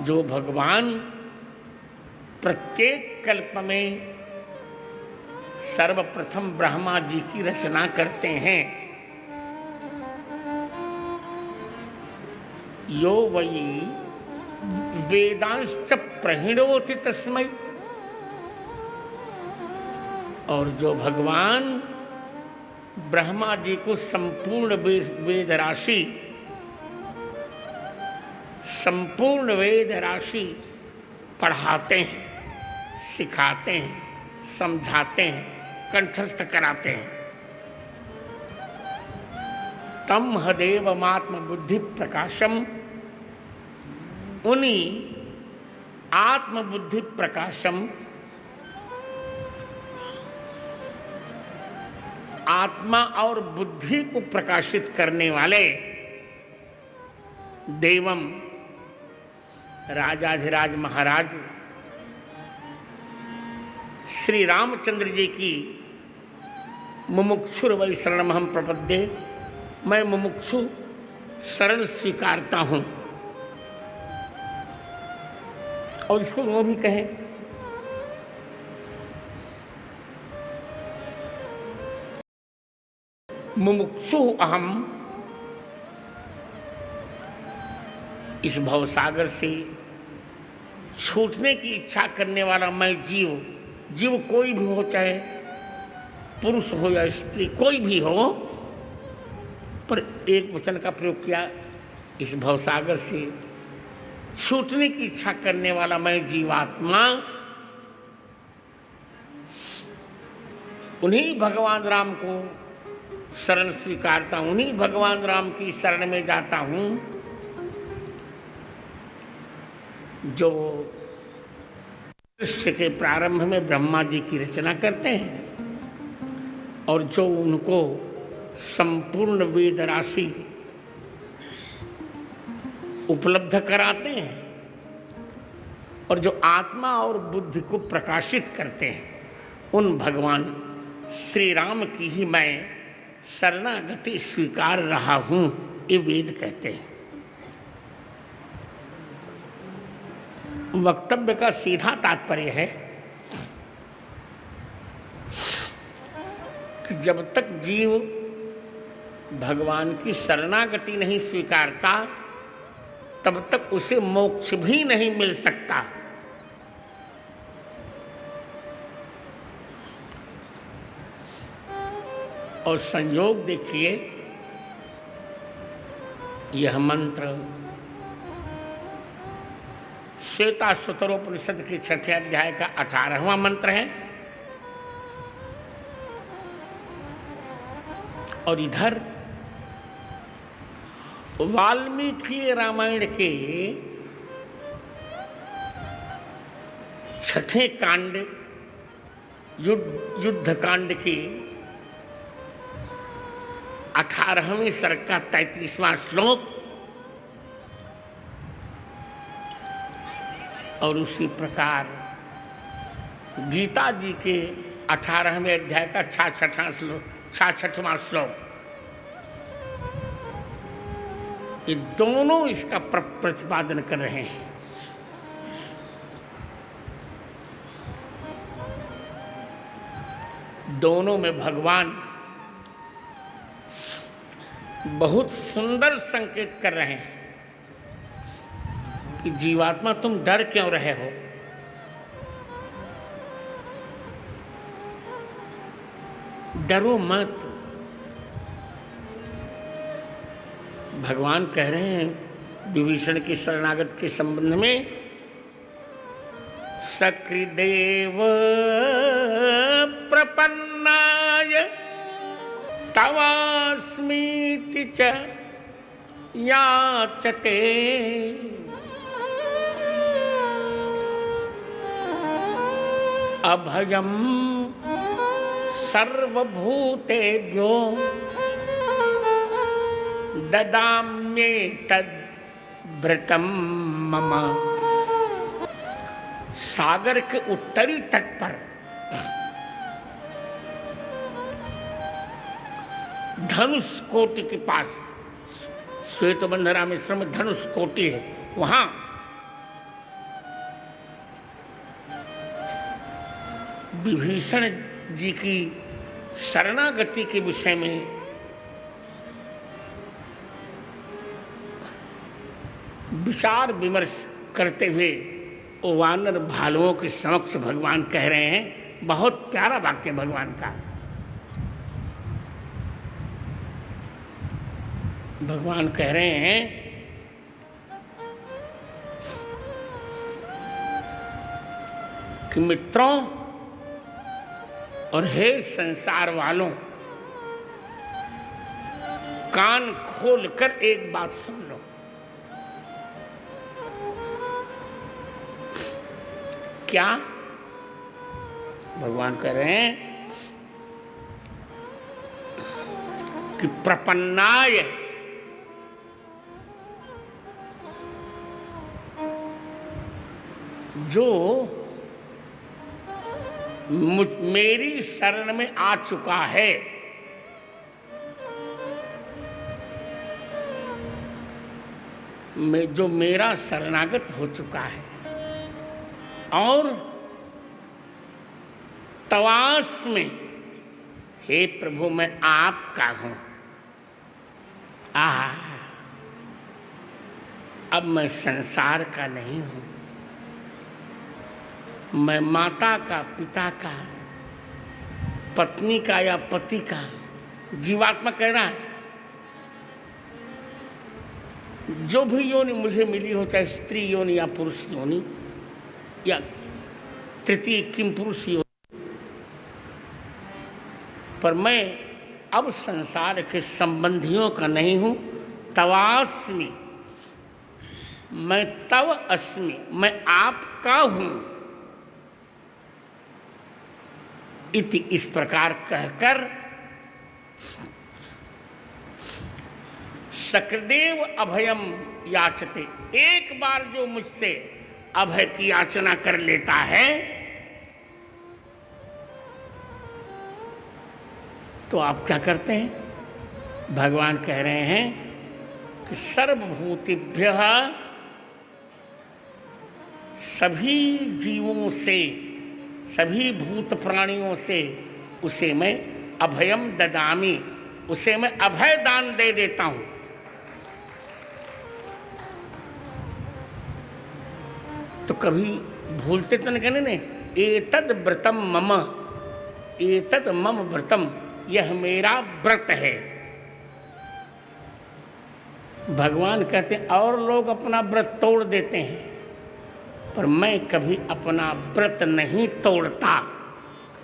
जो भगवान प्रत्येक कल्प में सर्वप्रथम ब्रह्मा जी की रचना करते हैं। यो वही वेदांश्च प्रहिणोति तस्मै, और जो भगवान ब्रह्मा जी को संपूर्ण वेद राशि पढ़ाते हैं, सिखाते हैं, समझाते हैं, कंठस्थ कराते हैं। तम हदेवमात्म बुद्धि प्रकाशम, उन्हीं आत्मबुद्धि प्रकाशम, आत्मा और बुद्धि को प्रकाशित करने वाले देवम राजाधिराज महाराज श्री रामचंद्र जी की मुमुक्षुर वै शरणमहं प्रपद्ये, मैं मुमुक्षु शरण स्वीकारता हूं। और इसको वो भी कहें, मुमुक्षु अहम, इस भवसागर से छूटने की इच्छा करने वाला मैं जीव कोई भी हो, चाहे पुरुष हो या स्त्री, कोई भी हो, पर एक वचन का प्रयोग किया, इस भवसागर से छूटने की इच्छा करने वाला मैं जीवात्मा, उन्हीं भगवान राम को शरण स्वीकारता हूं, उन्हीं भगवान राम की शरण में जाता हूं, जो सृष्टि के प्रारंभ में ब्रह्मा जी की रचना करते हैं और जो उनको संपूर्ण वेद राशि उपलब्ध कराते हैं और जो आत्मा और बुद्धि को प्रकाशित करते हैं, उन भगवान श्री राम की ही मैं शरणागति स्वीकार रहा हूं, ये वेद कहते हैं। वक्तव्य का सीधा तात्पर्य है कि जब तक जीव भगवान की शरणागति नहीं स्वीकारता, तब तक उसे मोक्ष भी नहीं मिल सकता। और संयोग देखिए, यह मंत्र श्वेताश्वतरोपनिषद के 6ठे अध्याय का 18वां मंत्र है, और इधर वाल्मीकि रामायण के 6ठे कांड युद्ध कांड के 18वें सर्ग का 33वां श्लोक, और उसी प्रकार गीता जी के 18वें अध्याय का 66वां श्लोक, ये दोनों इसका प्रतिपादन कर रहे हैं। दोनों में भगवान बहुत सुंदर संकेत कर रहे हैं कि जीवात्मा तुम डर क्यों रहे हो, डरो मत। भगवान कह रहे हैं विभीषण की शरणागत के संबंध में, सकृदेव प्रपन्नाय तवास्मीति च याचते, अभयम सर्वभूतेभ्यो ददाम्येतद्भृतं मम। सागर के उत्तरी तट पर धनुष कोटि के पास, श्वेतबंध रामेश्वरम में धनुष कोटि है, वहां विभीषण जी की शरणागति के विषय में विचार विमर्श करते हुए वो वानर भालुओं के समक्ष भगवान कह रहे हैं, बहुत प्यारा वाक्य भगवान का। भगवान कह रहे हैं कि मित्रों और हे संसार वालों, कान खोलकर एक बात सुन लो। क्या? भगवान कह रहे हैं कि प्रपन्नाय जो मेरी शरण में आ चुका है, जो मेरा शरणागत हो चुका है और तवास में, हे प्रभु मैं आपका हूं, अब मैं संसार का नहीं हूं, मैं माता का, पिता का, पत्नी का या पति का, जीवात्मा कह रहा है, जो भी योनि मुझे मिली हो, चाहे स्त्री योनि या पुरुष योनि या तृतीय किम पुरुष योनि, पर मैं अब संसार के संबंधियों का नहीं हूं। तवास्मि, मैं तव अस्मि, मैं आपका हूं। इति, इस प्रकार कहकर सकृदेव अभयम याचते, एक बार जो मुझसे अभय की याचना कर लेता है तो आप क्या करते हैं? भगवान कह रहे हैं कि सर्वभूतिभ्यः, सभी जीवों से, सभी भूत प्राणियों से उसे मैं अभयम ददामि, उसे मैं अभय दान दे देता हूं। तो कभी भूलते तो नहीं, कहने एतद व्रतम मम, एतद मम व्रतम, यह मेरा व्रत है। भगवान कहते हैं और लोग अपना व्रत तोड़ देते हैं, पर मैं कभी अपना व्रत नहीं तोड़ता।